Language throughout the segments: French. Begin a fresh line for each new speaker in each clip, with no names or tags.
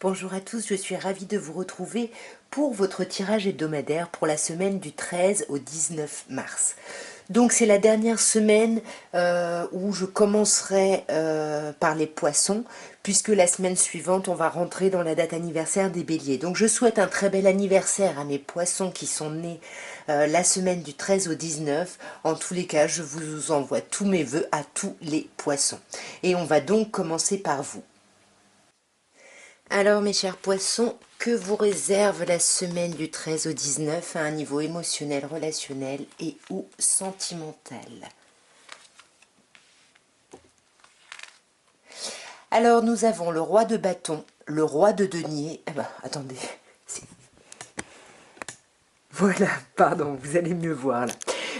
Bonjour à tous, je suis ravie de vous retrouver pour votre tirage hebdomadaire pour la semaine du 13 au 19 mars. Donc c'est la dernière semaine où je commencerai par les poissons, puisque la semaine suivante on va rentrer dans la date anniversaire des béliers. Donc je souhaite un très bel anniversaire à mes poissons qui sont nés la semaine du 13 au 19. En tous les cas, je vous envoie tous mes vœux à tous les poissons. Et on va donc commencer par vous. Alors mes chers poissons, que vous réserve la semaine du 13 au 19 à un niveau émotionnel, relationnel et ou sentimental? Alors nous avons le roi de bâton, le roi de denier. Ah bah attendez, voilà, pardon, vous allez mieux voir là.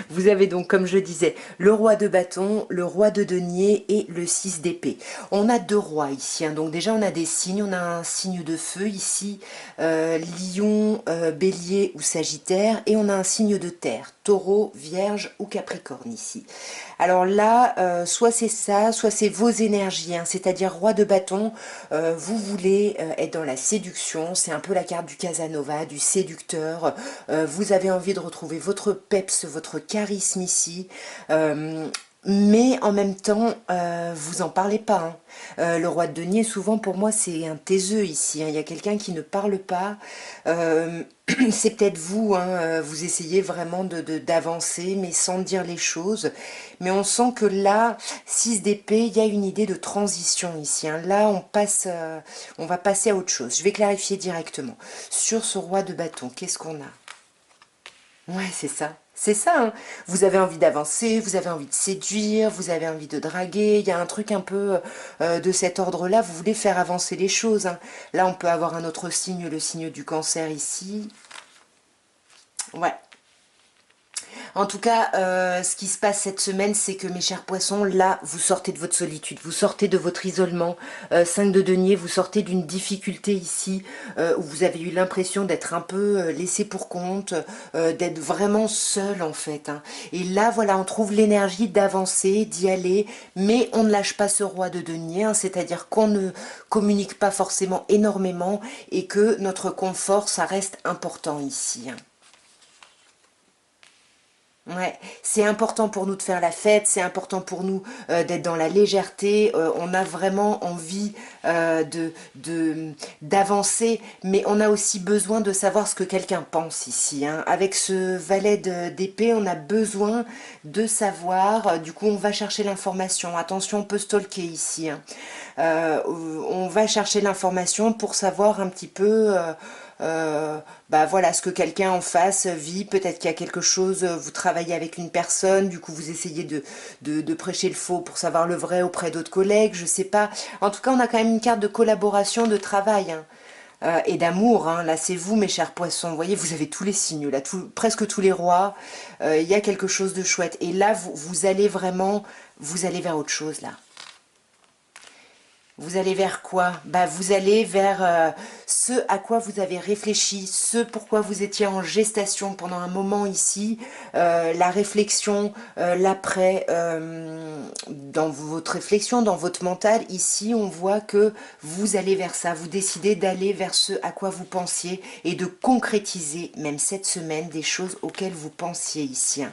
Vous avez donc, comme je disais, le roi de bâton, le roi de denier et le 6 d'épée. On a deux rois ici, hein. Donc déjà on a des signes, on a un signe de feu ici, lion, bélier ou sagittaire, et on a un signe de terre, taureau, vierge ou capricorne ici. Alors là, soit c'est ça, soit c'est vos énergies, hein. C'est-à-dire roi de bâton, vous voulez être dans la séduction, c'est un peu la carte du Casanova, du séducteur, vous avez envie de retrouver votre peps, votre charisme ici, mais en même temps, vous en parlez pas, hein. Le roi de denier, souvent pour moi, c'est un taiseux ici, hein. Il y a quelqu'un qui ne parle pas. C'est peut-être vous, hein, vous essayez vraiment d'avancer, mais sans dire les choses. Mais on sent que là, 6 d'épée, il y a une idée de transition ici, hein. Là, on va passer à autre chose. Je vais clarifier directement. Sur ce roi de bâton, qu'est-ce qu'on a? Ouais, c'est ça. C'est ça, hein. Vous avez envie d'avancer, vous avez envie de séduire, vous avez envie de draguer. Il y a un truc un peu de cet ordre-là. Vous voulez faire avancer les choses, hein. Là, on peut avoir un autre signe, le signe du cancer ici. Ouais. En tout cas, ce qui se passe cette semaine, c'est que mes chers poissons, là, vous sortez de votre solitude, vous sortez de votre isolement. 5 de denier, vous sortez d'une difficulté ici, où vous avez eu l'impression d'être un peu laissé pour compte, d'être vraiment seul en fait, hein. Et là, voilà, on trouve l'énergie d'avancer, d'y aller, mais on ne lâche pas ce roi de denier, hein, c'est-à-dire qu'on ne communique pas forcément énormément et que notre confort, ça reste important ici, hein. Ouais, c'est important pour nous de faire la fête, c'est important pour nous d'être dans la légèreté, on a vraiment envie d'avancer, mais on a aussi besoin de savoir ce que quelqu'un pense ici, hein. Avec ce valet d'épée, on a besoin de savoir, du coup on va chercher l'information, attention on peut stalker ici, hein. On va chercher l'information pour savoir un petit peu... bah voilà, ce que quelqu'un en face vit, peut-être qu'il y a quelque chose, vous travaillez avec une personne, du coup vous essayez de prêcher le faux pour savoir le vrai auprès d'autres collègues, je sais pas. En tout cas, on a quand même une carte de collaboration, de travail, hein. Et d'amour, hein. Là c'est vous mes chers poissons, vous voyez, vous avez tous les signes, là, presque tous les rois, il y a quelque chose de chouette. Et là, vous allez vraiment, vous allez vers autre chose, là. Vous allez vers quoi? Bah, vous allez vers ce à quoi vous avez réfléchi, ce pourquoi vous étiez en gestation pendant un moment ici, la réflexion, l'après, dans votre réflexion, dans votre mental, ici on voit que vous allez vers ça, vous décidez d'aller vers ce à quoi vous pensiez et de concrétiser, même cette semaine, des choses auxquelles vous pensiez ici, hein.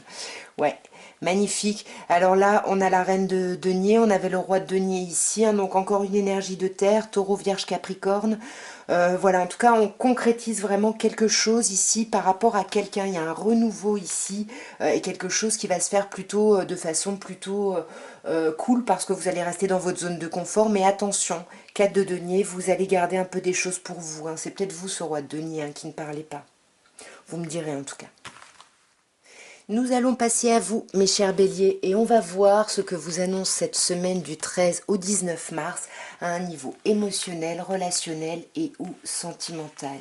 Ouais, magnifique. Alors là, on a la reine de denier, on avait le roi de denier ici, hein, donc encore une énergie de terre, taureau, vierge, capricorne. Voilà, en tout cas, on concrétise vraiment quelque chose ici par rapport à quelqu'un. Il y a un renouveau ici et quelque chose qui va se faire plutôt de façon plutôt cool parce que vous allez rester dans votre zone de confort. Mais attention, 4 de denier, vous allez garder un peu des choses pour vous, hein. C'est peut-être vous, ce roi de denier, hein, qui ne parlez pas. Vous me direz en tout cas. Nous allons passer à vous, mes chers béliers, et on va voir ce que vous annonce cette semaine du 13 au 19 mars à un niveau émotionnel, relationnel et ou sentimental.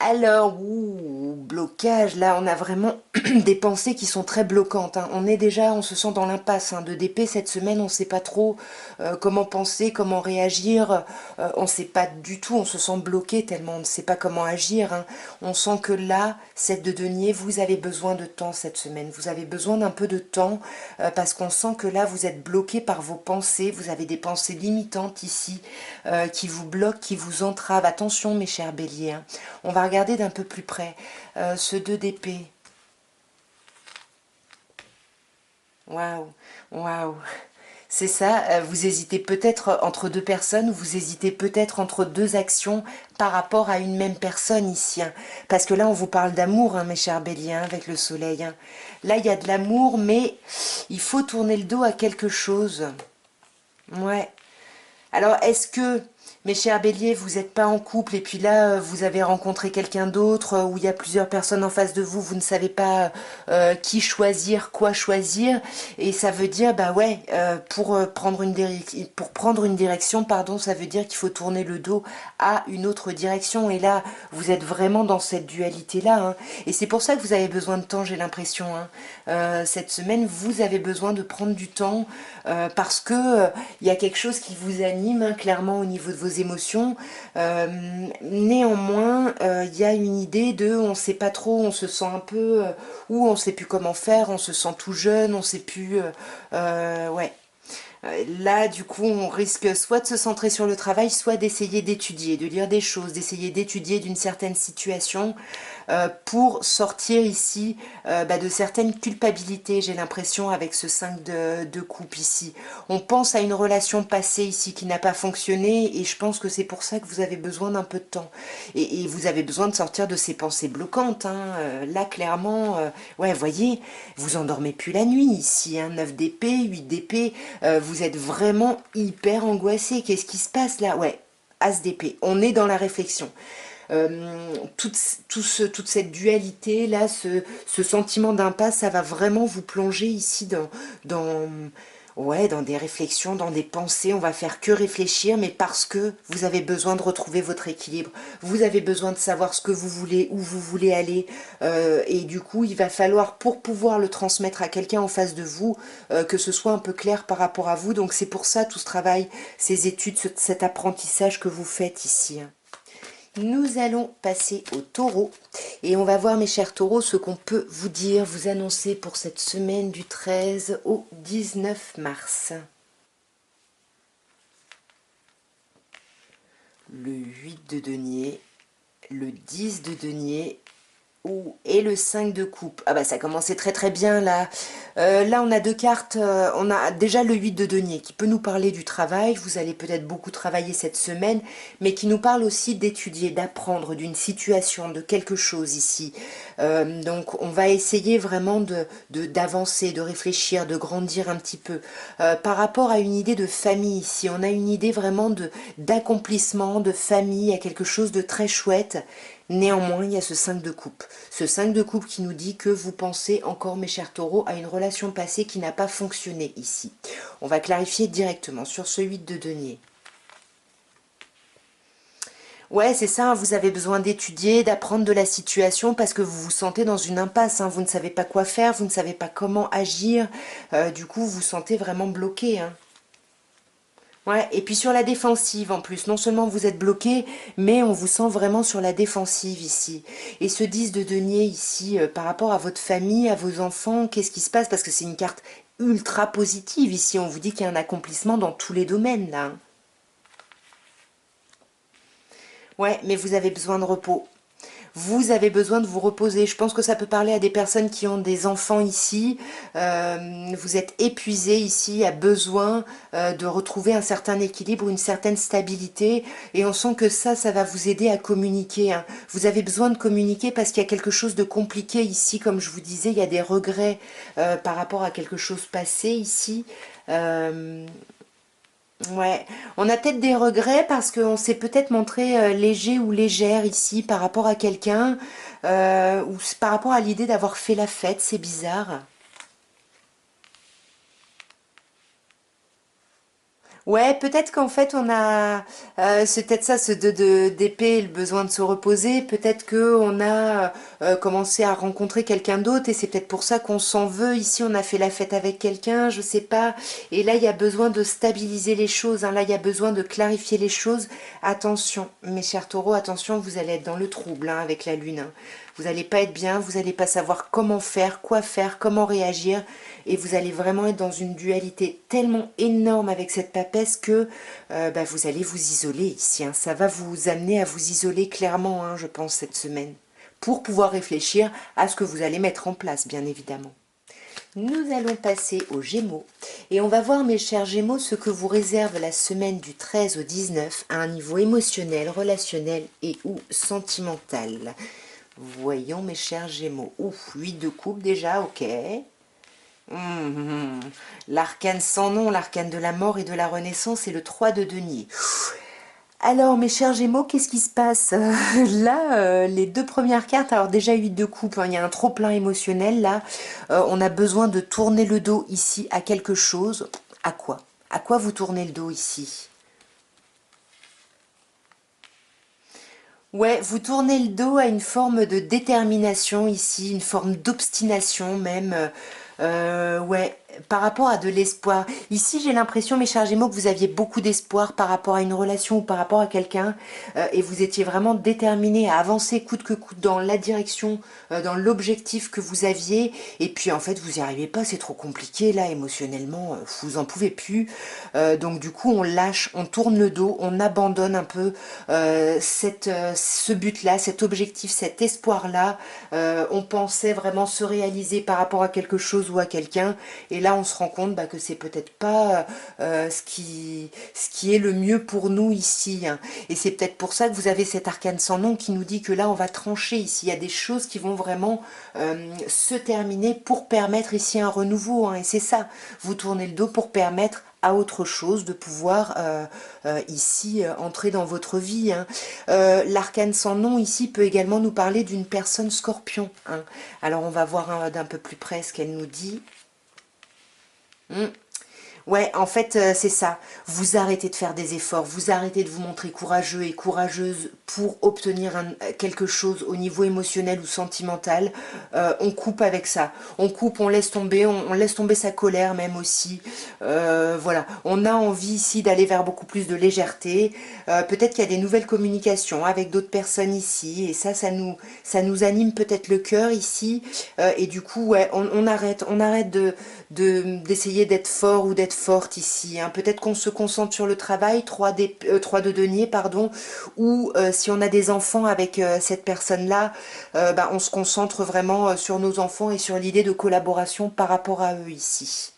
Alors, ouh, blocage, là on a vraiment des pensées qui sont très bloquantes, hein. On est déjà, on se sent dans l'impasse, hein, de DP cette semaine, on ne sait pas trop comment penser, comment réagir, on ne sait pas du tout, on se sent bloqué tellement on ne sait pas comment agir, hein. On sent que là, cette de denier, vous avez besoin de temps cette semaine, vous avez besoin d'un peu de temps parce qu'on sent que là vous êtes bloqué par vos pensées, vous avez des pensées limitantes ici qui vous bloquent, qui vous entravent. Attention mes chers béliers, hein. On va regarder d'un peu plus près. Ce 2 d'épée. Waouh, waouh. C'est ça, vous hésitez peut-être entre deux personnes, ou vous hésitez peut-être entre deux actions par rapport à une même personne ici, hein. Parce que là, on vous parle d'amour, hein, mes chers béliers, hein, avec le soleil, hein. Là, il y a de l'amour, mais il faut tourner le dos à quelque chose. Ouais. Alors, est-ce que, mes chers béliers, vous n'êtes pas en couple et puis là, vous avez rencontré quelqu'un d'autre où il y a plusieurs personnes en face de vous, vous ne savez pas qui choisir, quoi choisir, et ça veut dire, bah ouais, pour prendre une direction, pardon, ça veut dire qu'il faut tourner le dos à une autre direction, et là, vous êtes vraiment dans cette dualité-là, hein. Et c'est pour ça que vous avez besoin de temps, j'ai l'impression, hein. Cette semaine, vous avez besoin de prendre du temps parce que il y a quelque chose qui vous anime, hein, clairement au niveau de vos émotions. Néanmoins, il y a une idée de on sait pas trop, on se sent un peu ou on sait plus comment faire, on se sent tout jeune, on sait plus ouais. Là, du coup, on risque soit de se centrer sur le travail, soit d'essayer d'étudier, de lire des choses, d'essayer d'étudier d'une certaine situation pour sortir ici de certaines culpabilités, j'ai l'impression, avec ce 5 de coupe ici. On pense à une relation passée ici qui n'a pas fonctionné, et je pense que c'est pour ça que vous avez besoin d'un peu de temps. Et vous avez besoin de sortir de ces pensées bloquantes, hein. Là, clairement, ouais, voyez, vous endormez plus la nuit ici, hein, 9 d'épée, 8 d'épée, vous êtes vraiment hyper angoissé. Qu'est-ce qui se passe là? Ouais, As d'épée. On est dans la réflexion. Toute cette dualité là, ce sentiment d'impasse, ça va vraiment vous plonger ici dans, ouais, dans des réflexions, dans des pensées. On va faire que réfléchir, mais parce que vous avez besoin de retrouver votre équilibre, vous avez besoin de savoir ce que vous voulez, où vous voulez aller, et du coup il va falloir, pour pouvoir le transmettre à quelqu'un en face de vous, que ce soit un peu clair par rapport à vous. Donc c'est pour ça tout ce travail, ces études, cet apprentissage que vous faites ici, hein. Nous allons passer au taureau et on va voir, mes chers taureaux, ce qu'on peut vous dire, vous annoncer pour cette semaine du 13 au 19 mars. Le 8 de denier, le 10 de denier. Ouh, et le 5 de coupe. Ah bah ça commençait très très bien là. Là on a deux cartes. On a déjà le 8 de denier qui peut nous parler du travail. Vous allez peut-être beaucoup travailler cette semaine, mais qui nous parle aussi d'étudier, d'apprendre d'une situation, de quelque chose ici. Donc on va essayer vraiment d'avancer, de réfléchir, de grandir un petit peu. Par rapport à une idée de famille ici, on a une idée vraiment d'accomplissement, de famille, à quelque chose de très chouette. Néanmoins, il y a ce 5 de coupe. Ce 5 de coupe qui nous dit que vous pensez encore, mes chers taureaux, à une relation passée qui n'a pas fonctionné ici. On va clarifier directement sur ce 8 de denier. Ouais, c'est ça, vous avez besoin d'étudier, d'apprendre de la situation parce que vous vous sentez dans une impasse, hein. Vous ne savez pas quoi faire, vous ne savez pas comment agir. Du coup, vous vous sentez vraiment bloqué, hein. Ouais, et puis sur la défensive en plus, non seulement vous êtes bloqué, mais on vous sent vraiment sur la défensive ici. Et ce 10 de denier ici, par rapport à votre famille, à vos enfants, qu'est-ce qui se passe? Parce que c'est une carte ultra positive ici, on vous dit qu'il y a un accomplissement dans tous les domaines là, hein. Ouais, mais vous avez besoin de repos. Vous avez besoin de vous reposer. Je pense que ça peut parler à des personnes qui ont des enfants ici. Vous êtes épuisé ici, a besoin de retrouver un certain équilibre, une certaine stabilité. Et on sent que ça va vous aider à communiquer, hein. Vous avez besoin de communiquer parce qu'il y a quelque chose de compliqué ici. Comme je vous disais, il y a des regrets par rapport à quelque chose passé ici. Euh, Ouais, on a peut-être des regrets parce qu'on s'est peut-être montré léger ou légère ici par rapport à quelqu'un ou par rapport à l'idée d'avoir fait la fête, c'est bizarre. Ouais, peut-être qu'en fait on a, c'est peut-être ça, ce d'épée, le besoin de se reposer. Peut-être que on a commencé à rencontrer quelqu'un d'autre et c'est peut-être pour ça qu'on s'en veut. Ici, on a fait la fête avec quelqu'un, je sais pas. Et là, il y a besoin de stabiliser les choses, hein. Là, il y a besoin de clarifier les choses. Attention, mes chers taureaux, attention, vous allez être dans le trouble hein, avec la lune, hein. Vous n'allez pas être bien, vous n'allez pas savoir comment faire, comment réagir. Et vous allez vraiment être dans une dualité tellement énorme avec cette papesse que bah, vous allez vous isoler ici, hein. Ça va vous amener à vous isoler clairement, hein, je pense, cette semaine. Pour pouvoir réfléchir à ce que vous allez mettre en place, bien évidemment. Nous allons passer aux Gémeaux et on va voir, mes chers Gémeaux, ce que vous réserve la semaine du 13 au 19 à un niveau émotionnel, relationnel et ou sentimental. Voyons, mes chers Gémeaux. Ouf, 8 de coupe déjà, ok. Hum, L'arcane sans nom, l'arcane de la mort et de la renaissance et le 3 de denier. Alors, mes chers Gémeaux, qu'est-ce qui se passe là, les deux premières cartes, alors déjà 8 de coupe, hein, il y a un trop-plein émotionnel là. On a besoin de tourner le dos ici à quelque chose. À quoi? À quoi vous tournez le dos ici? Ouais, vous tournez le dos à une forme de détermination ici, une forme d'obstination même. Ouais, par rapport à de l'espoir. Ici, j'ai l'impression, mes chers Gémeaux, que vous aviez beaucoup d'espoir par rapport à une relation ou par rapport à quelqu'un, et vous étiez vraiment déterminé à avancer coûte que coûte dans la direction, dans l'objectif que vous aviez. Et puis, en fait, vous n'y arrivez pas, c'est trop compliqué là, émotionnellement, vous en pouvez plus. Donc, du coup, on lâche, on tourne le dos, on abandonne un peu ce but-là, cet objectif, cet espoir-là. On pensait vraiment se réaliser par rapport à quelque chose ou à quelqu'un, et là on se rend compte bah, que c'est peut-être pas ce qui est le mieux pour nous ici, hein. Et c'est peut-être pour ça que vous avez cet arcane sans nom qui nous dit que là on va trancher ici. Il y a des choses qui vont vraiment se terminer pour permettre ici un renouveau, hein. Et c'est ça, vous tournez le dos pour permettre à autre chose, de pouvoir ici entrer dans votre vie, hein. L'arcane sans nom ici peut également nous parler d'une personne scorpion, hein. Alors on va voir d'un peu plus près ce qu'elle nous dit. Hmm. Ouais, en fait, c'est ça. Vous arrêtez de faire des efforts, vous arrêtez de vous montrer courageux et courageuse pour obtenir quelque chose au niveau émotionnel ou sentimental. On coupe avec ça. On coupe, on laisse tomber sa colère même aussi. Voilà, on a envie ici d'aller vers beaucoup plus de légèreté. Peut-être qu'il y a des nouvelles communications avec d'autres personnes ici. Et ça nous anime peut-être le cœur ici. Et du coup, ouais, on arrête d'essayer d'être fort ou d'être forte ici, hein. Peut-être qu'on se concentre sur le travail, 3 de denier, pardon, ou si on a des enfants avec cette personne-là, bah, on se concentre vraiment sur nos enfants et sur l'idée de collaboration par rapport à eux ici.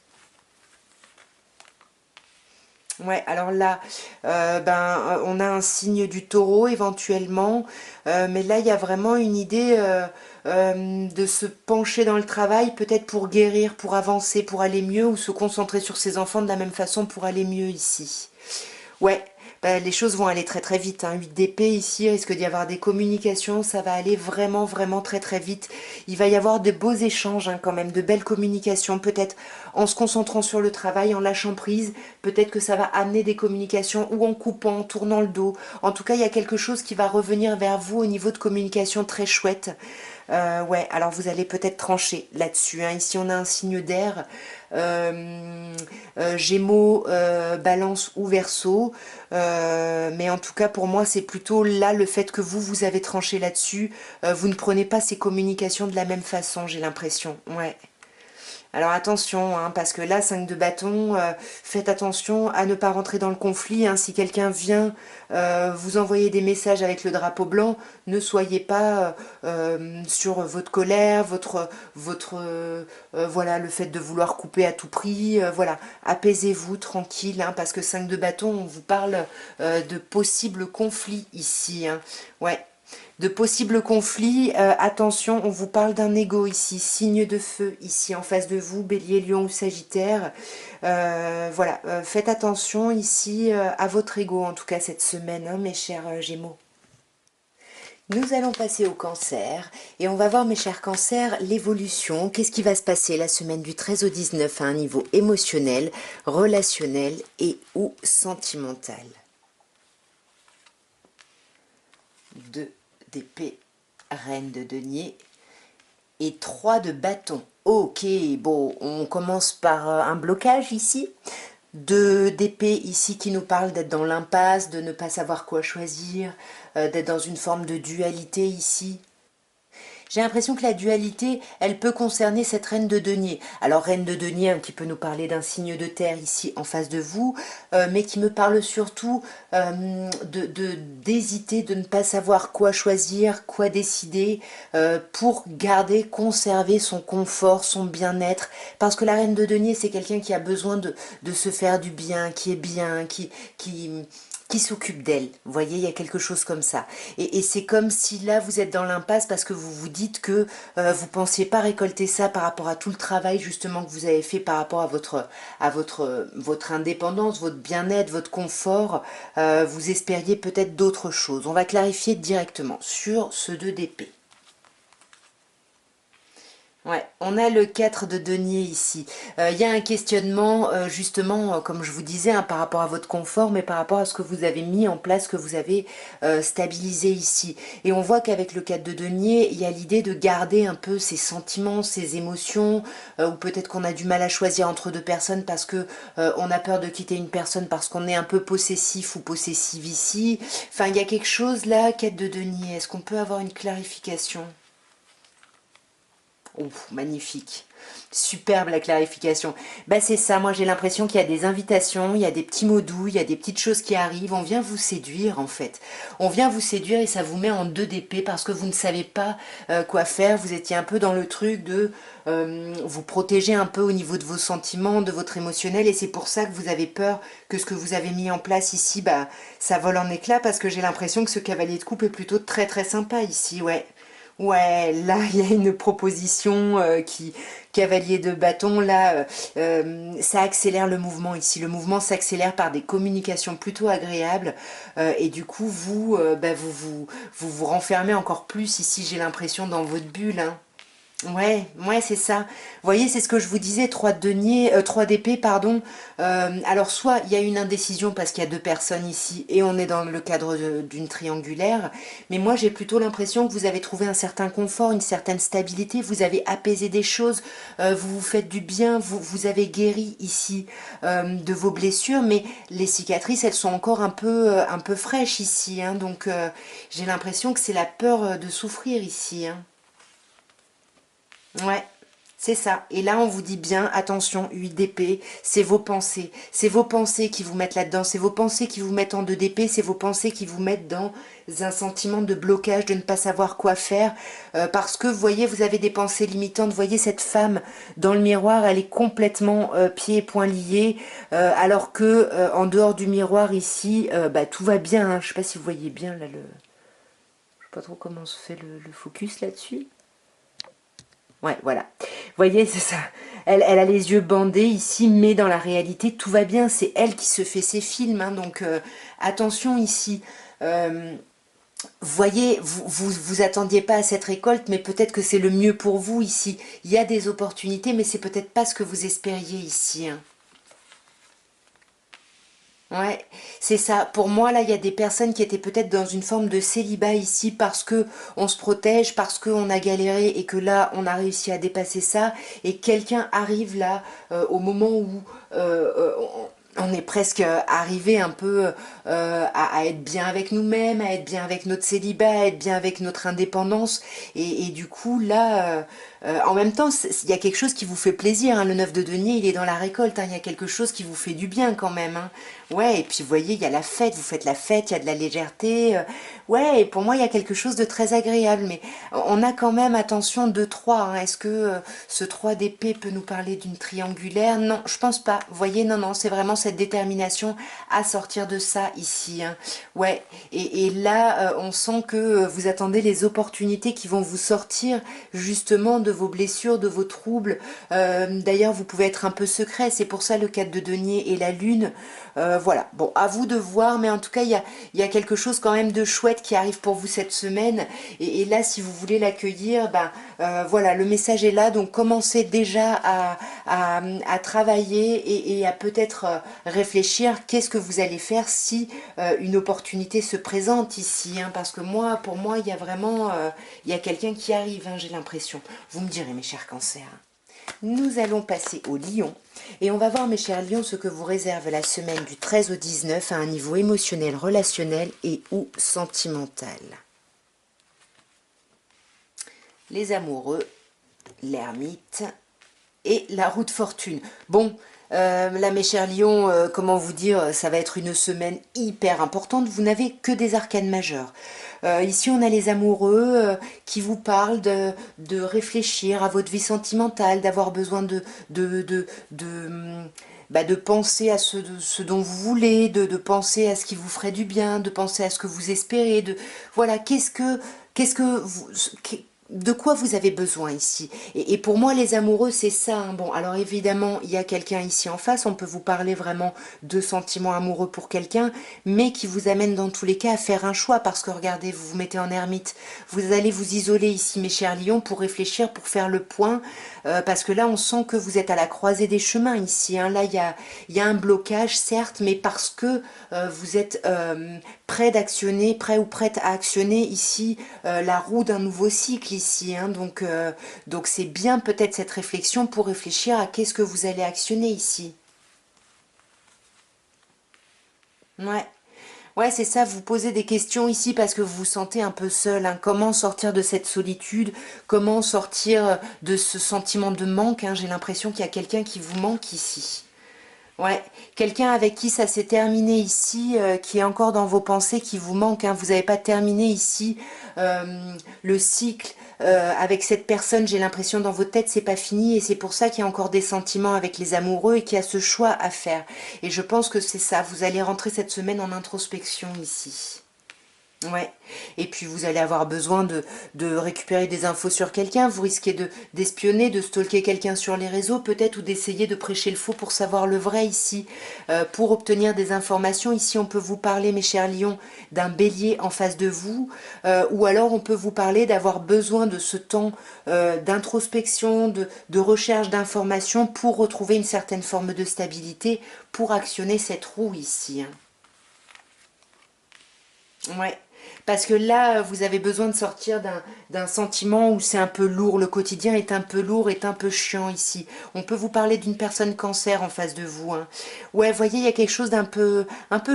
Ouais, alors là, on a un signe du taureau éventuellement, mais là, il y a vraiment une idée de se pencher dans le travail, peut-être pour guérir, pour avancer, pour aller mieux, ou se concentrer sur ses enfants de la même façon pour aller mieux ici. Ouais, bah, les choses vont aller très très vite, hein. 8 d'épée ici, risque d'y avoir des communications, ça va aller vraiment vraiment très très vite. Il va y avoir de beaux échanges, hein, quand même, de belles communications, peut-être en se concentrant sur le travail, en lâchant prise, peut-être que ça va amener des communications ou en coupant, en tournant le dos. En tout cas, il y a quelque chose qui va revenir vers vous au niveau de communication très chouette. Ouais, alors vous allez peut-être trancher là-dessus, hein. Ici, on a un signe d'air, Gémeaux, Balance ou Verseau. Mais en tout cas, pour moi, c'est plutôt là le fait que vous avez tranché là-dessus. Vous ne prenez pas ces communications de la même façon, j'ai l'impression. Ouais. Alors attention, hein, parce que là, 5 de bâton, faites attention à ne pas rentrer dans le conflit, hein. Si quelqu'un vient vous envoyer des messages avec le drapeau blanc, ne soyez pas sur votre colère, voilà, le fait de vouloir couper à tout prix. Voilà, apaisez-vous, tranquille, hein, parce que 5 de bâton, on vous parle de possibles conflits ici, hein. Ouais. De possibles conflits, attention, on vous parle d'un ego ici, signe de feu ici en face de vous, bélier, lion ou sagittaire. Voilà, faites attention ici à votre ego, en tout cas cette semaine, hein, mes chers Gémeaux. Nous allons passer au cancer et on va voir mes chers cancers l'évolution. Qu'est-ce qui va se passer la semaine du 13 au 19 à un niveau émotionnel, relationnel et ou sentimental. 2 d'épée, reine de denier et 3 de bâton. Ok, bon, on commence par un blocage ici. 2 d'épée ici qui nous parle d'être dans l'impasse, de ne pas savoir quoi choisir, d'être dans une forme de dualité ici. J'ai l'impression que la dualité, elle peut concerner cette reine de denier. Alors reine de denier, qui peut nous parler d'un signe de terre ici en face de vous, mais qui me parle surtout d'hésiter, de ne pas savoir quoi choisir, quoi décider, pour garder, conserver son confort, son bien-être. Parce que la reine de denier, c'est quelqu'un qui a besoin de se faire du bien, qui s'occupe d'elle. Vous voyez, il y a quelque chose comme ça. Et c'est comme si là, vous êtes dans l'impasse parce que vous vous dites que vous ne pensiez pas récolter ça par rapport à tout le travail justement que vous avez fait par rapport à votre indépendance, votre bien-être, votre confort. Vous espériez peut-être d'autres choses. On va clarifier directement sur ce 2 d'épée. Ouais, on a le 4 de denier ici. Il y a un questionnement, justement, comme je vous disais, hein, par rapport à votre confort, mais par rapport à ce que vous avez mis en place, que vous avez stabilisé ici. Et on voit qu'avec le 4 de denier, il y a l'idée de garder un peu ses sentiments, ses émotions, ou peut-être qu'on a du mal à choisir entre deux personnes parce que on a peur de quitter une personne parce qu'on est un peu possessif ou possessive ici. Enfin, il y a quelque chose là, 4 de denier. Est-ce qu'on peut avoir une clarification ? Ouf, magnifique. Superbe la clarification. Bah c'est ça, moi j'ai l'impression qu'il y a des invitations, il y a des petits mots doux, il y a des petites choses qui arrivent. On vient vous séduire en fait. On vient vous séduire et ça vous met en 2 d'épée parce que vous ne savez pas quoi faire. Vous étiez un peu dans le truc de vous protéger un peu au niveau de vos sentiments, de votre émotionnel et c'est pour ça que vous avez peur que ce que vous avez mis en place ici, bah ça vole en éclats parce que j'ai l'impression que ce cavalier de coupe est plutôt très très sympa ici, ouais. Ouais, là, il y a une proposition cavalier de bâton, là, ça accélère le mouvement ici. Le mouvement s'accélère par des communications plutôt agréables et du coup, vous vous renfermez encore plus ici, j'ai l'impression, dans votre bulle, hein. Ouais, c'est ça. Vous voyez, c'est ce que je vous disais, 3 de denier, 3 d'épée, pardon. Alors, soit il y a une indécision parce qu'il y a 2 personnes ici et on est dans le cadre d'une triangulaire, mais moi j'ai plutôt l'impression que vous avez trouvé un certain confort, une certaine stabilité, vous avez apaisé des choses, vous vous faites du bien, vous avez guéri ici de vos blessures, mais les cicatrices, elles sont encore un peu fraîches ici, hein, donc j'ai l'impression que c'est la peur de souffrir ici, hein. Ouais, c'est ça. Et là, on vous dit bien, attention, 8 d'épée, c'est vos pensées. C'est vos pensées qui vous mettent là-dedans. C'est vos pensées qui vous mettent en 2 d'épée. C'est vos pensées qui vous mettent dans un sentiment de blocage, de ne pas savoir quoi faire. Parce que, vous voyez, vous avez des pensées limitantes. Vous voyez, cette femme dans le miroir, elle est complètement pieds et poings liés. Alors que, en dehors du miroir, ici, bah, tout va bien, hein. Je sais pas si vous voyez bien, là, le... Je sais pas trop comment se fait le focus là-dessus. Ouais, voilà. Vous voyez, c'est ça. Elle a les yeux bandés ici, mais dans la réalité, tout va bien. C'est elle qui se fait ses films, hein, donc attention ici. Voyez, vous attendiez pas à cette récolte, mais peut-être que c'est le mieux pour vous ici. Il y a des opportunités, mais c'est peut-être pas ce que vous espériez ici, hein. Ouais, c'est ça. Pour moi, là, il y a des personnes qui étaient peut-être dans une forme de célibat ici parce que on se protège, parce qu'on a galéré et que là, on a réussi à dépasser ça. Et quelqu'un arrive là au moment où on est presque arrivé un peu à être bien avec nous-mêmes, à être bien avec notre célibat, à être bien avec notre indépendance. Et du coup, là, en même temps, il y a quelque chose qui vous fait plaisir, hein. Le 9 de denier, il est dans la récolte, hein. Il y a quelque chose qui vous fait du bien quand même, hein. Ouais, et puis vous voyez, il y a la fête, vous faites la fête, il y a de la légèreté. Ouais, et pour moi, il y a quelque chose de très agréable. Mais on a quand même, attention, 2-3, hein. Est-ce que ce 3 d'épée peut nous parler d'une triangulaire? Non, je pense pas. Vous voyez, non, non, c'est vraiment cette détermination à sortir de ça ici. Hein. Ouais, et là, on sent que vous attendez les opportunités qui vont vous sortir justement de vos blessures, de vos troubles. D'ailleurs, vous pouvez être un peu secret, c'est pour ça le 4 de denier et la lune. Voilà, bon, à vous de voir, mais en tout cas, il y a quelque chose quand même de chouette qui arrive pour vous cette semaine. Et là, si vous voulez l'accueillir, ben voilà, le message est là. Donc, commencez déjà à travailler et à peut-être réfléchir qu'est-ce que vous allez faire si une opportunité se présente ici. Hein, parce que moi, pour moi, il y a vraiment, il y a quelqu'un qui arrive, hein, j'ai l'impression. Vous me direz, mes chers cancers. Nous allons passer au lion et on va voir mes chers lions ce que vous réserve la semaine du 13 au 19 à un niveau émotionnel, relationnel et ou sentimental. Les amoureux, l'ermite et la roue de fortune. Bon, là mes chers lions, comment vous dire, ça va être une semaine hyper importante, vous n'avez que des arcanes majeures. Ici, on a les amoureux qui vous parlent de réfléchir à votre vie sentimentale, d'avoir besoin de penser à ce dont vous voulez, de penser à ce qui vous ferait du bien, de penser à ce que vous espérez. Voilà, de quoi vous avez besoin ici. Et pour moi, les amoureux, c'est ça. Hein. Bon, alors évidemment, il y a quelqu'un ici en face. On peut vous parler vraiment de sentiments amoureux pour quelqu'un, mais qui vous amène dans tous les cas à faire un choix. Parce que regardez, vous vous mettez en ermite. Vous allez vous isoler ici, mes chers lions, pour réfléchir, pour faire le point. Parce que là, on sent que vous êtes à la croisée des chemins ici. Hein. Là, il y a un blocage, certes, mais parce que vous êtes prêt d'actionner, prêt ou prête à actionner ici la roue d'un nouveau cycle ici. Hein. Donc c'est bien peut-être cette réflexion pour réfléchir à qu'est-ce que vous allez actionner ici. Ouais. Ouais, c'est ça, vous posez des questions ici parce que vous vous sentez un peu seul. Hein. Comment sortir de cette solitude? Comment sortir de ce sentiment de manque? Hein. J'ai l'impression qu'il y a quelqu'un qui vous manque ici. Ouais, quelqu'un avec qui ça s'est terminé ici, qui est encore dans vos pensées, qui vous manque. Hein. Vous n'avez pas terminé ici le cycle avec cette personne. J'ai l'impression dans votre tête, c'est pas fini et c'est pour ça qu'il y a encore des sentiments avec les amoureux et qu'il y a ce choix à faire. Et je pense que c'est ça. Vous allez rentrer cette semaine en introspection ici. Ouais, et puis vous allez avoir besoin de récupérer des infos sur quelqu'un, vous risquez d'espionner, de stalker quelqu'un sur les réseaux peut-être, ou d'essayer de prêcher le faux pour savoir le vrai ici, pour obtenir des informations. Ici on peut vous parler, mes chers lions, d'un bélier en face de vous, ou alors on peut vous parler d'avoir besoin de ce temps d'introspection, de recherche d'informations pour retrouver une certaine forme de stabilité, pour actionner cette roue ici. Hein. Ouais, parce que là, vous avez besoin de sortir d'un sentiment où c'est un peu lourd, le quotidien est un peu lourd, est un peu chiant ici. On peut vous parler d'une personne cancer en face de vous. Hein. Ouais, vous voyez, il y a quelque chose un peu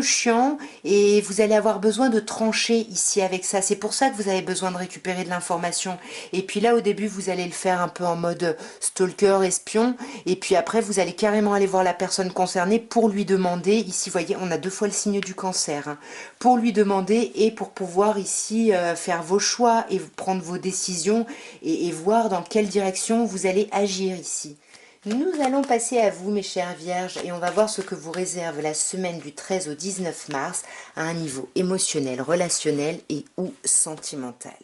chiant et vous allez avoir besoin de trancher ici avec ça. C'est pour ça que vous avez besoin de récupérer de l'information. Et puis là, au début, vous allez le faire un peu en mode stalker, espion. Et puis après, vous allez carrément aller voir la personne concernée pour lui demander. Ici, vous voyez, on a deux fois le signe du cancer. Hein, pour lui demander et pour pouvoir ici faire vos choix et prendre vos décisions et voir dans quelle direction vous allez agir ici. Nous allons passer à vous, mes chères vierges, et on va voir ce que vous réserve la semaine du 13 au 19 mars à un niveau émotionnel, relationnel et ou sentimental.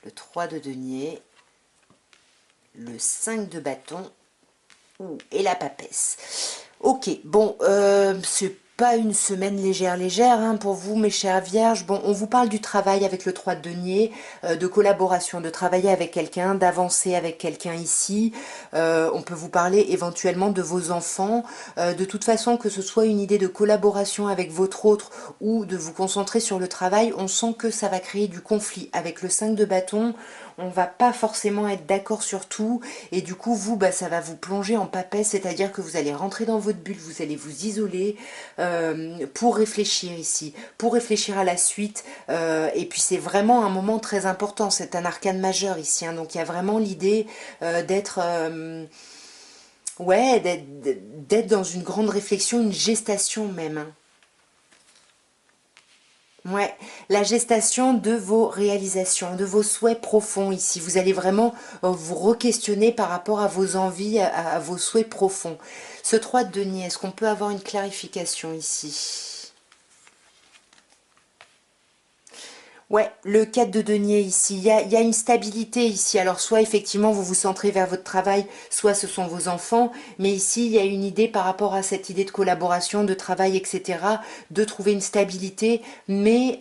Le 3 de denier, le 5 de bâton et la papesse. Ok, bon, c'est pas une semaine légère hein, pour vous, mes chères vierges. Bon, on vous parle du travail avec le 3 de denier, de collaboration, de travailler avec quelqu'un, d'avancer avec quelqu'un ici. On peut vous parler éventuellement de vos enfants. De toute façon, que ce soit une idée de collaboration avec votre autre ou de vous concentrer sur le travail, on sent que ça va créer du conflit. Avec le 5 de bâton, on va pas forcément être d'accord sur tout et du coup vous ça va vous plonger en papesse, c'est-à-dire que vous allez rentrer dans votre bulle, vous allez vous isoler pour réfléchir ici, pour réfléchir à la suite et puis c'est vraiment un moment très important, c'est un arcane majeur ici, hein, donc il y a vraiment l'idée d'être ouais, d'être dans une grande réflexion, une gestation même. Hein. Ouais, la gestation de vos réalisations, de vos souhaits profonds ici. Vous allez vraiment vous re-questionner par rapport à vos envies, à vos souhaits profonds. Ce 3 de denier, est-ce qu'on peut avoir une clarification ici? Ouais, le 4 de denier ici, il y a une stabilité ici. Alors soit effectivement vous vous centrez vers votre travail, soit ce sont vos enfants, mais ici il y a une idée par rapport à cette idée de collaboration, de travail, etc., de trouver une stabilité, mais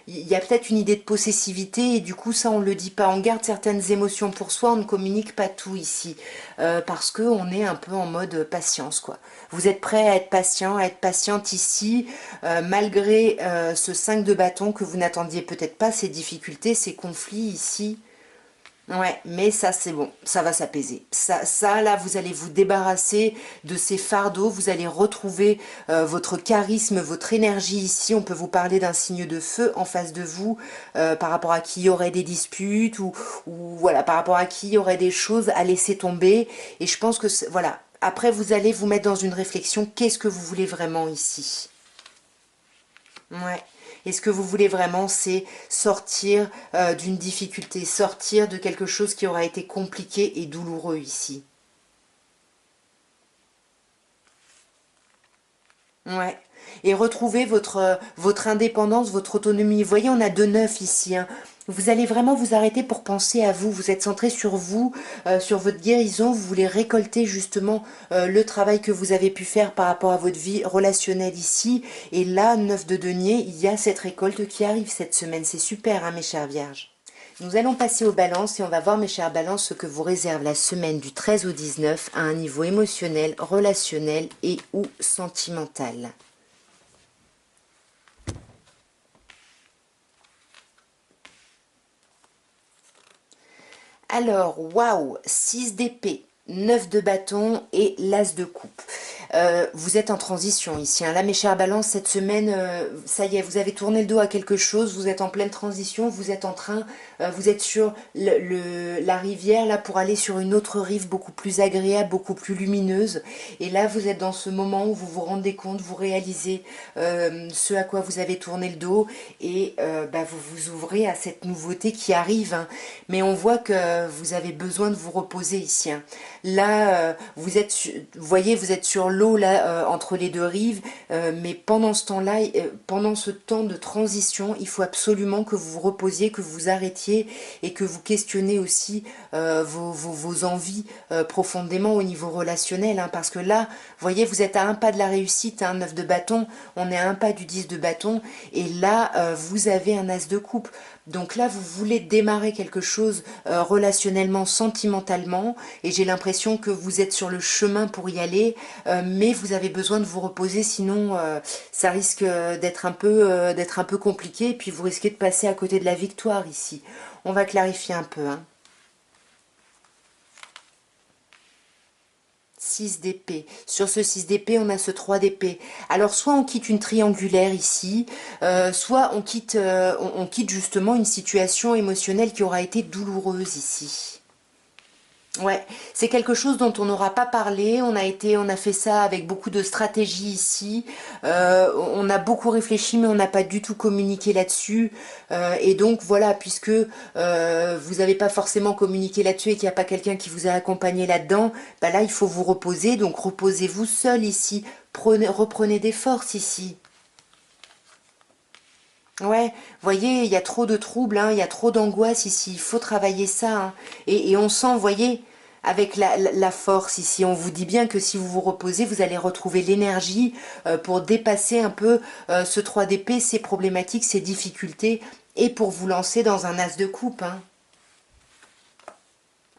il y a peut-être une idée de possessivité et du coup ça on le dit pas. On garde certaines émotions pour soi, on ne communique pas tout ici, parce que on est un peu en mode patience quoi. Vous êtes prêt à être patient, à être patiente ici, malgré ce 5 de bâton que vous n'attendiez peut-être pas, ces difficultés, ces conflits ici. Ouais, mais ça c'est bon, ça va s'apaiser. Ça là, vous allez vous débarrasser de ces fardeaux, vous allez retrouver votre charisme, votre énergie ici. On peut vous parler d'un signe de feu en face de vous, par rapport à qui il y aurait des disputes ou voilà, par rapport à qui il y aurait des choses à laisser tomber. Et je pense que voilà. Après, vous allez vous mettre dans une réflexion. Qu'est-ce que vous voulez vraiment ici? Ouais. Et ce que vous voulez vraiment, c'est sortir d'une difficulté, sortir de quelque chose qui aura été compliqué et douloureux ici. Ouais. Et retrouver votre indépendance, votre autonomie. Vous voyez, on a 2 9 ici, hein. Vous allez vraiment vous arrêter pour penser à vous. Vous êtes centré sur vous, sur votre guérison. Vous voulez récolter justement le travail que vous avez pu faire par rapport à votre vie relationnelle ici. Et là, 9 de denier, il y a cette récolte qui arrive cette semaine. C'est super, hein, mes chères vierges. Nous allons passer aux balances et on va voir, mes chères balances, ce que vous réserve la semaine du 13 au 19 à un niveau émotionnel, relationnel et ou sentimental. Alors, waouh, 6 d'épée, 9 de bâton et l'as de coupe. Vous êtes en transition ici, hein. Là, mes chères balances, cette semaine, ça y est, vous avez tourné le dos à quelque chose, vous êtes en pleine transition, vous êtes en train, vous êtes sur la rivière, là, pour aller sur une autre rive beaucoup plus agréable, beaucoup plus lumineuse. Et là, vous êtes dans ce moment où vous vous rendez compte, vous réalisez ce à quoi vous avez tourné le dos et bah, vous vous ouvrez à cette nouveauté qui arrive, hein. Mais on voit que vous avez besoin de vous reposer ici, hein. Là, vous voyez, vous êtes sur l'eau là entre les 2 rives, mais pendant ce temps-là, pendant ce temps de transition, il faut absolument que vous vous reposiez, que vous vous arrêtiez et que vous questionniez aussi vos envies profondément au niveau relationnel, hein, parce que là, vous voyez, vous êtes à un pas de la réussite, hein, 9 de bâton, on est à un pas du 10 de bâton, et là, vous avez un as de coupe. Donc là, vous voulez démarrer quelque chose relationnellement, sentimentalement, et j'ai l'impression que vous êtes sur le chemin pour y aller, mais vous avez besoin de vous reposer, sinon ça risque d'être un peu compliqué, et puis vous risquez de passer à côté de la victoire ici. On va clarifier un peu, hein. 6 d'épée. Sur ce 6 d'épée, on a ce 3 d'épée. Alors, soit on quitte une triangulaire ici, soit on quitte justement une situation émotionnelle qui aura été douloureuse ici. Ouais, c'est quelque chose dont on n'aura pas parlé. On a fait ça avec beaucoup de stratégie ici. On a beaucoup réfléchi, mais on n'a pas du tout communiqué là-dessus. Et donc voilà, puisque vous n'avez pas forcément communiqué là-dessus et qu'il n'y a pas quelqu'un qui vous a accompagné là-dedans, bah là il faut vous reposer. Donc reposez-vous seul ici. Reprenez des forces ici. Ouais, voyez, il y a trop de troubles, hein, il y a trop d'angoisse ici, il faut travailler ça, hein. Et on sent, voyez, avec la force ici, on vous dit bien que si vous vous reposez, vous allez retrouver l'énergie pour dépasser un peu ce 3 d'épée, ces problématiques, ces difficultés, et pour vous lancer dans un as de coupe, hein.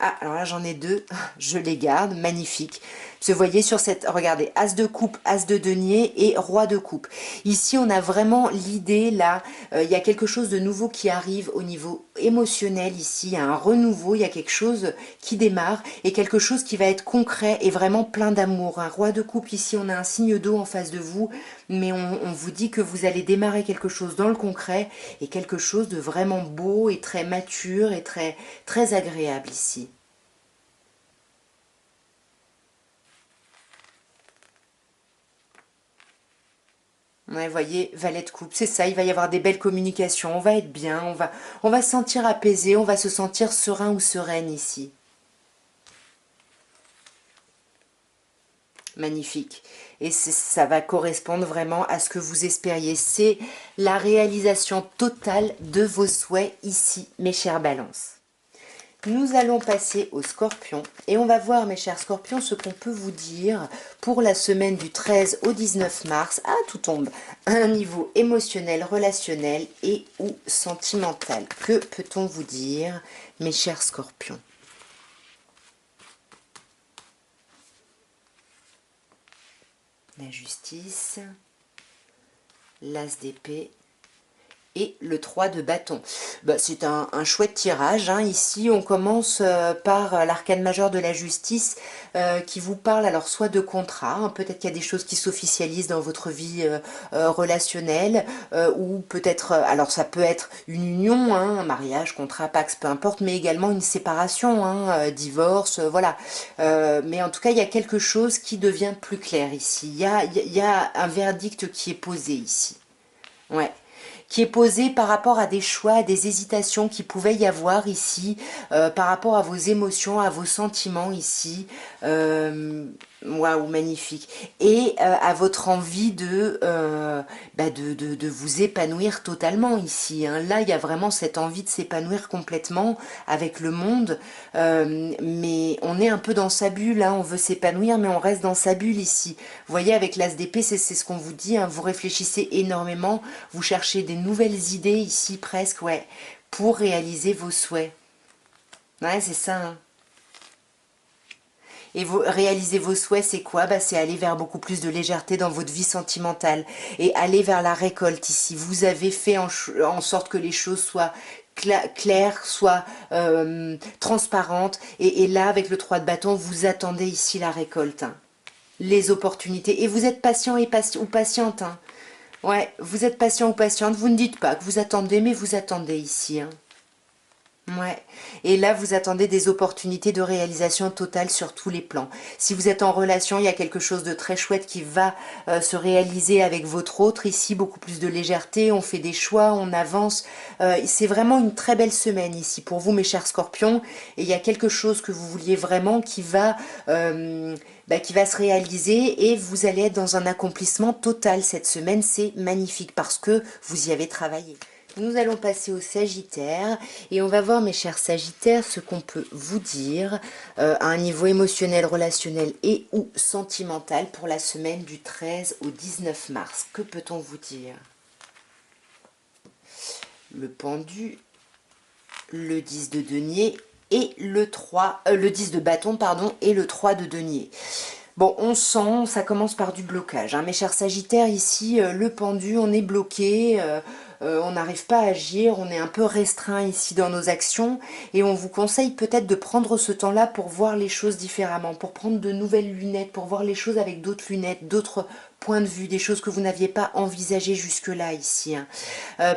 Ah, alors là j'en ai 2, je les garde, magnifique. Vous voyez sur cette, regardez, As de coupe, As de denier et Roi de coupe. Ici on a vraiment l'idée là, il y a quelque chose de nouveau qui arrive au niveau émotionnel ici, il y a un renouveau, il y a quelque chose qui démarre et quelque chose qui va être concret et vraiment plein d'amour. Un Roi de coupe ici, on a un signe d'eau en face de vous, mais on vous dit que vous allez démarrer quelque chose dans le concret et quelque chose de vraiment beau et très mature et très, très agréable ici. Ouais, vous voyez, valet de coupe, c'est ça, il va y avoir des belles communications, on va être bien, on va se sentir apaisé, on va se sentir serein ou sereine ici. Magnifique. Et ça va correspondre vraiment à ce que vous espériez. C'est la réalisation totale de vos souhaits ici, mes chers balances. Nous allons passer au scorpion et on va voir, mes chers scorpions, ce qu'on peut vous dire pour la semaine du 13 au 19 mars. Ah, tout tombe. À un niveau émotionnel, relationnel et ou sentimental. Que peut-on vous dire, mes chers scorpions? La justice, l'as d'épée et le 3 de bâton. Bah, c'est un chouette tirage. Hein. Ici, on commence par l'arcane majeur de la justice qui vous parle alors soit de contrat, hein, peut-être qu'il y a des choses qui s'officialisent dans votre vie relationnelle, ou peut-être, alors ça peut être une union, hein, un mariage, contrat, pax, peu importe, mais également une séparation, hein, divorce, voilà. Mais en tout cas, il y a quelque chose qui devient plus clair ici. Il y a un verdict qui est posé ici. Ouais, qui est posé par rapport à des choix, à des hésitations qui pouvaient y avoir ici, par rapport à vos émotions, à vos sentiments ici. Waouh, magnifique. Et à votre envie de vous épanouir totalement ici. Hein. Là, il y a vraiment cette envie de s'épanouir complètement avec le monde. Mais on est un peu dans sa bulle, hein. On veut s'épanouir, mais on reste dans sa bulle ici. Vous voyez, avec l'as d'épée, c'est ce qu'on vous dit. Hein. Vous réfléchissez énormément, vous cherchez des nouvelles idées ici, presque, ouais, pour réaliser vos souhaits. Ouais, c'est ça, hein. Et vous, réaliser vos souhaits, c'est quoi? Bah, c'est aller vers beaucoup plus de légèreté dans votre vie sentimentale et aller vers la récolte ici. Vous avez fait en sorte que les choses soient claires, soient transparentes. Et là, avec le 3 de bâton, vous attendez ici la récolte. Hein. Les opportunités. Et vous êtes patient ou patiente. Hein. Ouais, vous êtes patient ou patiente. Vous ne dites pas que vous attendez, mais vous attendez ici. Hein. Ouais. Et là, vous attendez des opportunités de réalisation totale sur tous les plans. Si vous êtes en relation, il y a quelque chose de très chouette qui va se réaliser avec votre autre. Ici, beaucoup plus de légèreté, on fait des choix, on avance. C'est vraiment une très belle semaine ici pour vous, mes chers scorpions. Et il y a quelque chose que vous vouliez vraiment qui va se réaliser et vous allez être dans un accomplissement total cette semaine. C'est magnifique parce que vous y avez travaillé. Nous allons passer au Sagittaire et on va voir, mes chers Sagittaires, ce qu'on peut vous dire à un niveau émotionnel, relationnel et ou sentimental pour la semaine du 13 au 19 mars. Que peut-on vous dire? Le pendu, le 10 de denier et le 10 de bâton, pardon, et le 3 de denier. Bon, on sent, ça commence par du blocage. Hein. Mes chers Sagittaires, ici, le pendu, on est bloqué, on n'arrive pas à agir, on est un peu restreint ici dans nos actions et on vous conseille peut-être de prendre ce temps-là pour voir les choses différemment, pour prendre de nouvelles lunettes, pour voir les choses avec d'autres lunettes, d'autres points de vue, des choses que vous n'aviez pas envisagées jusque-là ici. Hein.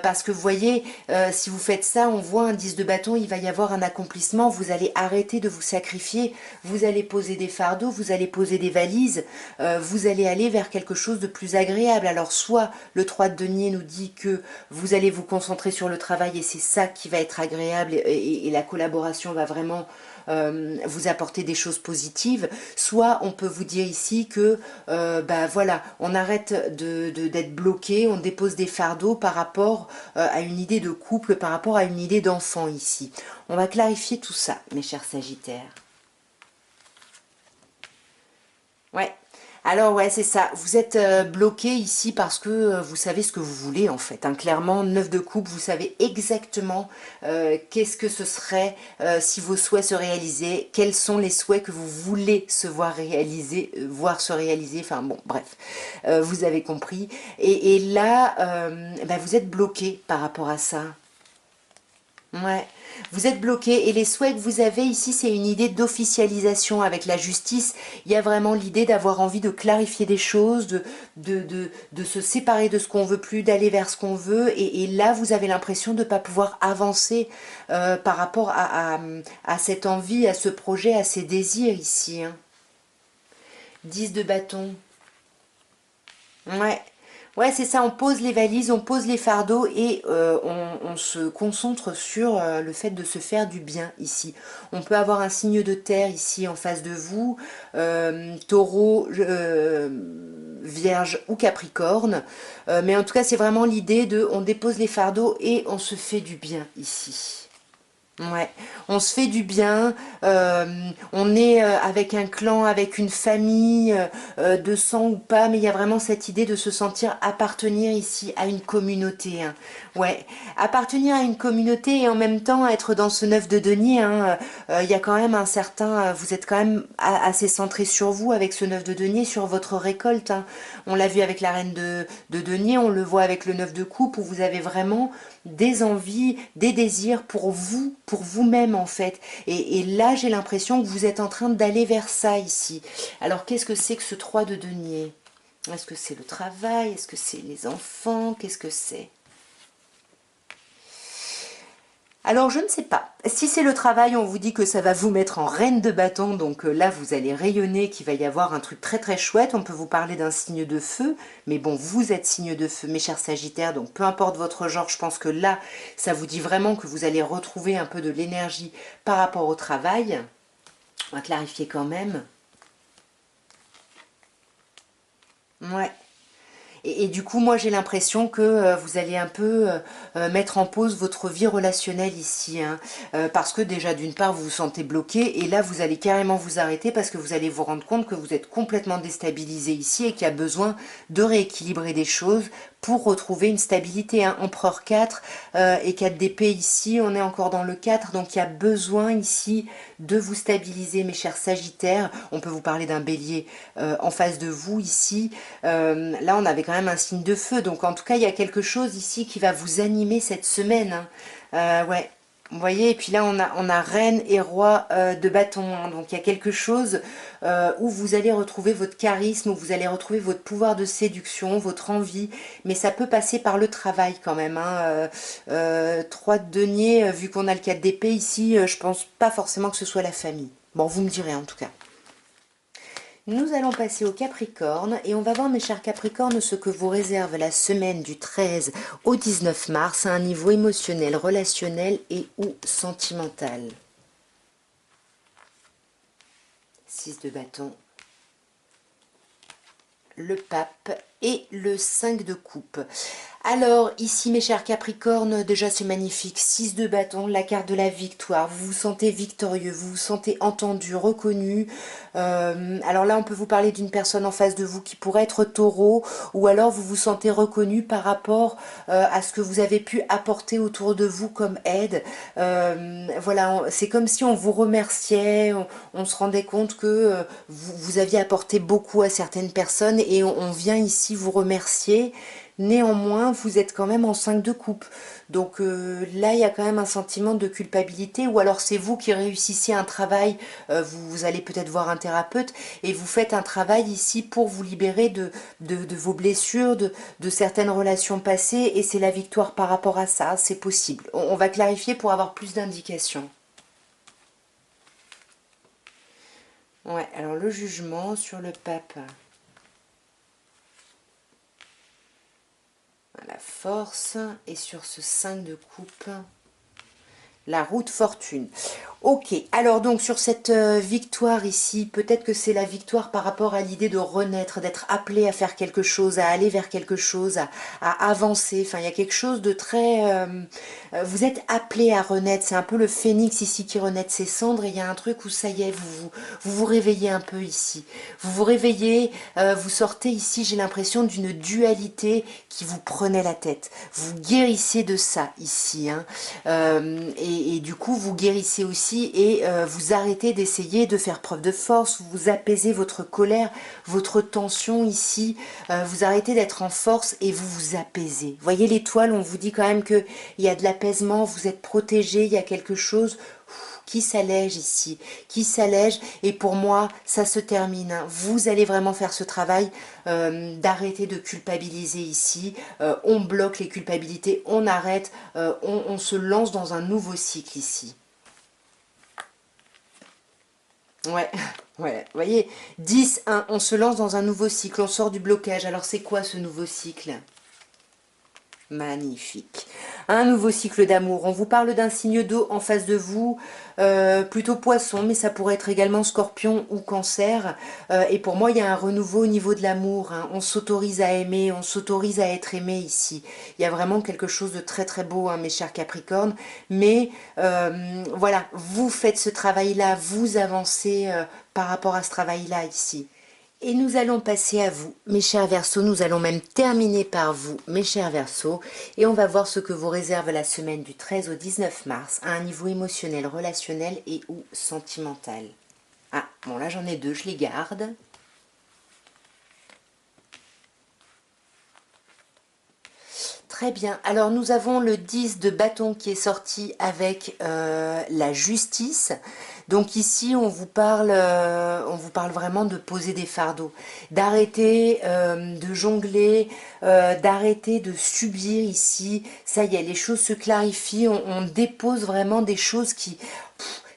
Parce que vous voyez, si vous faites ça, on voit un 10 de bâton, il va y avoir un accomplissement, vous allez arrêter de vous sacrifier, vous allez poser des fardeaux, vous allez poser des valises, vous allez aller vers quelque chose de plus agréable. Alors soit le 3 de denier nous dit que vous allez vous concentrer sur le travail et c'est ça qui va être agréable et la collaboration va vraiment vous apporter des choses positives, soit on peut vous dire ici que voilà, on arrête d'être bloqué, on dépose des fardeaux par rapport à une idée de couple, par rapport à une idée d'enfant ici. On va clarifier tout ça, mes chers Sagittaires. Ouais. Alors ouais, c'est ça. Vous êtes bloqué ici parce que vous savez ce que vous voulez en fait. Hein. Clairement, 9 de coupe, vous savez exactement qu'est-ce que ce serait si vos souhaits se réalisaient, quels sont les souhaits que vous voulez se voir réaliser, voir se réaliser. Enfin bon, bref, vous avez compris. Et là, vous êtes bloqué par rapport à ça. Ouais, vous êtes bloqué et les souhaits que vous avez ici, c'est une idée d'officialisation avec la justice. Il y a vraiment l'idée d'avoir envie de clarifier des choses, de se séparer de ce qu'on veut plus, d'aller vers ce qu'on veut. Et là, vous avez l'impression de ne pas pouvoir avancer par rapport à cette envie, à ce projet, à ces désirs ici. Hein. 10 de bâton. Ouais. Ouais, c'est ça, on pose les valises, on pose les fardeaux et on se concentre sur le fait de se faire du bien ici. On peut avoir un signe de terre ici en face de vous, taureau, vierge ou capricorne. Mais en tout cas, c'est vraiment l'idée de on dépose les fardeaux et on se fait du bien ici. Ouais, on se fait du bien, on est avec un clan, avec une famille, de sang ou pas, mais il y a vraiment cette idée de se sentir appartenir ici à une communauté, hein. Ouais, appartenir à une communauté et en même temps être dans ce neuf de denier, hein, il y a quand même un certain, vous êtes quand même assez centré sur vous avec ce neuf de denier, sur votre récolte, hein. On l'a vu avec la reine de denier, on le voit avec le neuf de coupe où vous avez vraiment des envies, des désirs pour vous, pour vous-même en fait. Et là, j'ai l'impression que vous êtes en train d'aller vers ça ici. Alors, qu'est-ce que c'est que ce 3 de denier? Est-ce que c'est le travail? Est-ce que c'est les enfants? Qu'est-ce que c'est? Alors je ne sais pas. Si c'est le travail, on vous dit que ça va vous mettre en reine de bâton, donc là vous allez rayonner, qu'il va y avoir un truc très très chouette. On peut vous parler d'un signe de feu, mais bon, vous êtes signe de feu, mes chers Sagittaires, donc peu importe votre genre, je pense que là, ça vous dit vraiment que vous allez retrouver un peu de l'énergie par rapport au travail. On va clarifier quand même. Ouais. Et du coup, moi, j'ai l'impression que vous allez un peu mettre en pause votre vie relationnelle ici, hein. Parce que déjà, d'une part, vous vous sentez bloqué, et là, vous allez carrément vous arrêter parce que vous allez vous rendre compte que vous êtes complètement déstabilisé ici et qu'il y a besoin de rééquilibrer des choses pour retrouver une stabilité, hein. Empereur 4 et 4 d'épée ici, on est encore dans le 4, donc il y a besoin ici de vous stabiliser, mes chers Sagittaires. On peut vous parler d'un bélier en face de vous ici. Là, on avait quand même un signe de feu, donc en tout cas, il y a quelque chose ici qui va vous animer cette semaine, hein. Ouais. Vous voyez, et puis là on a reine et roi de bâton, hein. Donc il y a quelque chose où vous allez retrouver votre charisme, où vous allez retrouver votre pouvoir de séduction, votre envie, mais ça peut passer par le travail quand même, hein. 3 de denier, vu qu'on a le 4 d'épée ici, je pense pas forcément que ce soit la famille. Bon, vous me direz en tout cas. Nous allons passer au Capricorne et on va voir, mes chers Capricornes, ce que vous réserve la semaine du 13 au 19 mars à un niveau émotionnel, relationnel et ou sentimental. 6 de bâton, le pape et le 5 de coupe. Alors, ici, mes chers Capricornes, déjà c'est magnifique. 6 de bâton, la carte de la victoire. Vous vous sentez victorieux, vous vous sentez entendu, reconnu. Alors là, on peut vous parler d'une personne en face de vous qui pourrait être taureau, ou alors vous vous sentez reconnu par rapport à ce que vous avez pu apporter autour de vous comme aide. Voilà, c'est comme si on vous remerciait, on se rendait compte que vous aviez apporté beaucoup à certaines personnes et on vient ici vous remercier. Néanmoins, vous êtes quand même en 5 de coupe. Donc là, il y a quand même un sentiment de culpabilité. Ou alors c'est vous qui réussissez un travail, vous allez peut-être voir un thérapeute, et vous faites un travail ici pour vous libérer de vos blessures, de certaines relations passées, et c'est la victoire par rapport à ça, c'est possible. On va clarifier pour avoir plus d'indications. Ouais, alors le jugement sur le pape. La force, et sur ce 5 de coupe, la roue de fortune. Ok, alors donc sur cette victoire ici, peut-être que c'est la victoire par rapport à l'idée de renaître, d'être appelé à faire quelque chose, à aller vers quelque chose, à avancer. Enfin, il y a quelque chose de très... vous êtes appelé à renaître, c'est un peu le phénix ici qui renaît de ses cendres, et il y a un truc où ça y est, vous réveillez un peu ici. Vous vous réveillez, vous sortez ici, j'ai l'impression d'une dualité qui vous prenait la tête. Vous guérissez de ça ici, hein. Et du coup, vous guérissez aussi et vous arrêtez d'essayer de faire preuve de force, vous apaisez votre colère, votre tension ici, vous arrêtez d'être en force et vous vous apaisez. Voyez l'étoile, on vous dit quand même qu'il y a de l'apaisement, vous êtes protégé, il y a quelque chose qui s'allège ici, qui s'allège, et pour moi, ça se termine, hein. Vous allez vraiment faire ce travail d'arrêter de culpabiliser ici, on bloque les culpabilités, on arrête, on se lance dans un nouveau cycle ici. Ouais, ouais, vous voyez, 10, 1, on se lance dans un nouveau cycle, on sort du blocage. Alors c'est quoi ce nouveau cycle? Magnifique. Un nouveau cycle d'amour. On vous parle d'un signe d'eau en face de vous, plutôt poisson, mais ça pourrait être également scorpion ou cancer. Et pour moi, il y a un renouveau au niveau de l'amour, hein. On s'autorise à aimer, on s'autorise à être aimé ici. Il y a vraiment quelque chose de très très beau, hein, mes chers Capricornes. Mais voilà, vous faites ce travail-là, vous avancez par rapport à ce travail-là ici. Et nous allons passer à vous, mes chers Verseaux. Nous allons même terminer par vous, mes chers Verseaux. Et on va voir ce que vous réserve la semaine du 13 au 19 mars à un niveau émotionnel, relationnel et ou sentimental. Ah, bon là j'en ai deux, je les garde. Très bien. Alors nous avons le 10 de bâton qui est sorti avec la justice. Donc ici on vous parle vraiment de poser des fardeaux, d'arrêter de jongler, d'arrêter de subir ici. Ça y est, les choses se clarifient. On dépose vraiment des choses qui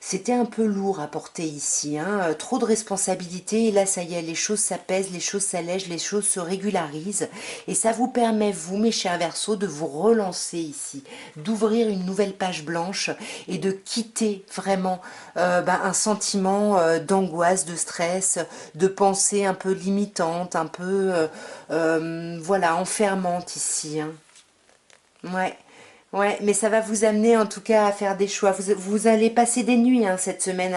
c'était un peu lourd à porter ici, hein. Trop de responsabilités, et là ça y est, les choses s'apaisent, les choses s'allègent, les choses se régularisent, et ça vous permet, vous mes chers Verseaux, de vous relancer ici, d'ouvrir une nouvelle page blanche, et de quitter vraiment un sentiment d'angoisse, de stress, de pensée un peu limitante, un peu, voilà, enfermante ici, hein. Ouais. Ouais, mais ça va vous amener en tout cas à faire des choix. Vous allez passer des nuits hein, cette semaine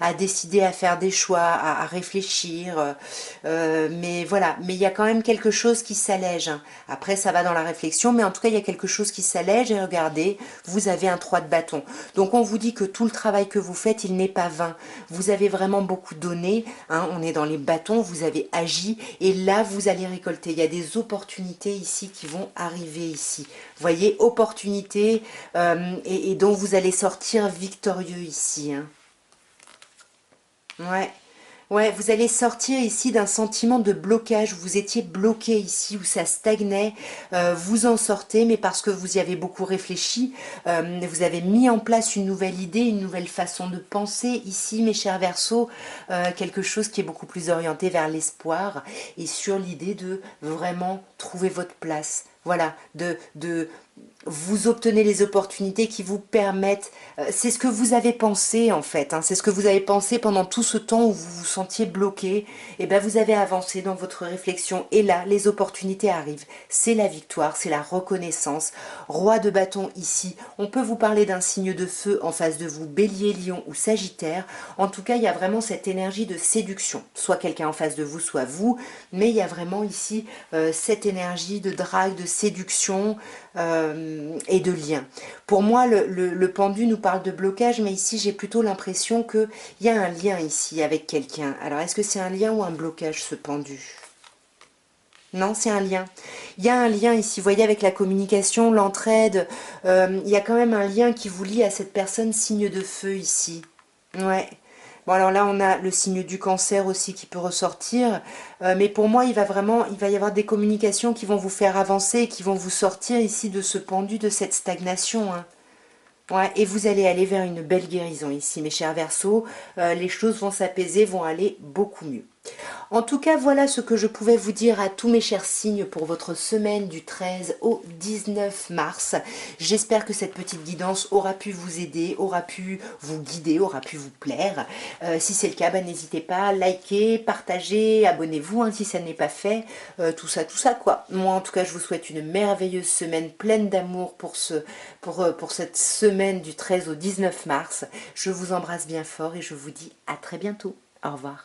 à décider, à faire des choix, à réfléchir. Mais voilà, mais il y a quand même quelque chose qui s'allège, hein. Après, ça va dans la réflexion, mais en tout cas, il y a quelque chose qui s'allège. Et regardez, vous avez un 3 de bâton. Donc, on vous dit que tout le travail que vous faites, il n'est pas vain. Vous avez vraiment beaucoup donné, hein, on est dans les bâtons, vous avez agi. Et là, vous allez récolter. Il y a des opportunités ici qui vont arriver ici. Vous voyez, opportunités et dont vous allez sortir victorieux ici, hein. Ouais. Ouais, vous allez sortir ici d'un sentiment de blocage. Vous étiez bloqué ici, où ça stagnait. Vous en sortez, mais parce que vous y avez beaucoup réfléchi, vous avez mis en place une nouvelle idée, une nouvelle façon de penser ici, mes chers Verseaux, quelque chose qui est beaucoup plus orienté vers l'espoir et sur l'idée de vraiment trouver votre place. Voilà, de vous obtenez les opportunités qui vous permettent, c'est ce que vous avez pensé en fait, hein, c'est ce que vous avez pensé pendant tout ce temps où vous vous sentiez bloqué, et bien vous avez avancé dans votre réflexion et là les opportunités arrivent, c'est la victoire, c'est la reconnaissance. Roi de bâton ici, on peut vous parler d'un signe de feu en face de vous, Bélier, Lion ou Sagittaire, en tout cas il y a vraiment cette énergie de séduction, soit quelqu'un en face de vous, soit vous, mais il y a vraiment ici cette énergie de drague, de séduction, et de lien. Pour moi, le pendu nous parle de blocage, mais ici, j'ai plutôt l'impression qu'il y a un lien ici avec quelqu'un. Alors, est-ce que c'est un lien ou un blocage, ce pendu? Non, c'est un lien. Il y a un lien ici, vous voyez, avec la communication, l'entraide. Il y a quand même un lien qui vous lie à cette personne signe de feu ici. Ouais. Bon, alors là, on a le signe du cancer aussi qui peut ressortir. Mais pour moi, il va y avoir des communications qui vont vous faire avancer, qui vont vous sortir ici de ce pendu, de cette stagnation, hein. Ouais, et vous allez aller vers une belle guérison ici, mes chers Verseaux. Les choses vont s'apaiser, vont aller beaucoup mieux. En tout cas, voilà ce que je pouvais vous dire à tous mes chers signes pour votre semaine du 13 au 19 mars. J'espère que cette petite guidance aura pu vous aider, aura pu vous guider, aura pu vous plaire. Si c'est le cas, n'hésitez pas à liker, partager, abonnez-vous hein, si ça n'est pas fait. Tout ça quoi. Moi en tout cas, je vous souhaite une merveilleuse semaine pleine d'amour pour cette semaine du 13 au 19 mars. Je vous embrasse bien fort et je vous dis à très bientôt. Au revoir.